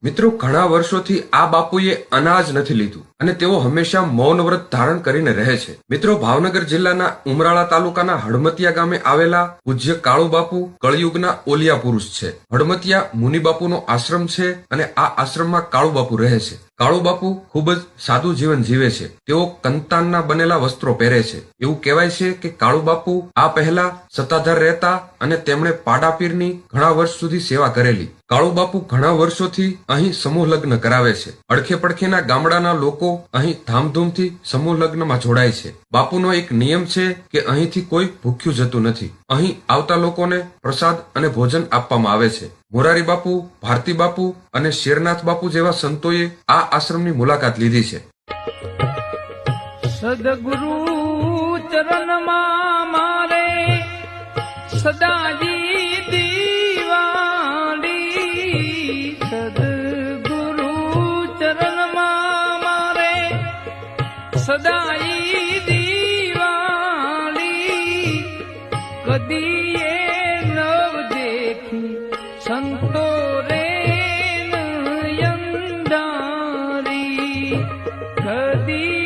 મિત્રો, ઘણા વર્ષોથી આ બાપુએ અનાજ નથી લીધું અને તેઓ હંમેશા મૌન વ્રત ધારણ કરીને રહે છે. મિત્રો, ભાવનગર જિલ્લાના ઉમરાળા તાલુકાના હડમતિયા ગામે આવેલા પૂજ્ય કાળુ બાપુ કળયુગના ઓલિયા પુરુષ છે. હડમતિયા મુનિબાપુનો આશ્રમ છે અને આ આશ્રમમાં કાળુ બાપુ રહે છે. કાળુ બાપુ ખૂબ જ સાદું જીવન જીવે છે. તેઓ કંતાનના બનેલા વસ્ત્રો પહેરે છે. એવું કહેવાય છે કે કાળુ બાપુ આ પહેલા સત્તાધાર રહેતા અને તેમણે પાડાપીરની ઘણા વર્ષ સુધી સેવા કરેલી. કાળુ બાપુ ઘણા વર્ષોથી અહીં સમૂહ લગ્ન કરાવે છે. અડખે પડખેના ગામડાના લોકો અહીં ધામધૂમથી સમૂહ લગ્નમાં જોડાય છે. બાપુનો એક નિયમ છે કે અહીંથી કોઈ ભૂખ્યું જતું નથી. અહીં આવતા લોકોને પ્રસાદ અને ભોજન આપવામાં આવે છે. મોરારી બાપુ, ભારતી બાપુ અને શેરનાથ બાપુ જેવા સંતોએ આ આશ્રમની મુલાકાત લીધી છે. સદગુરુ ચરણમાં મારે સદાજી દીવાડી, સદગુરુ ચરણમાં મારે સદાઈ દીવાડી. કદી એ નવ દેખી સંતો રે નયનદારી, કદી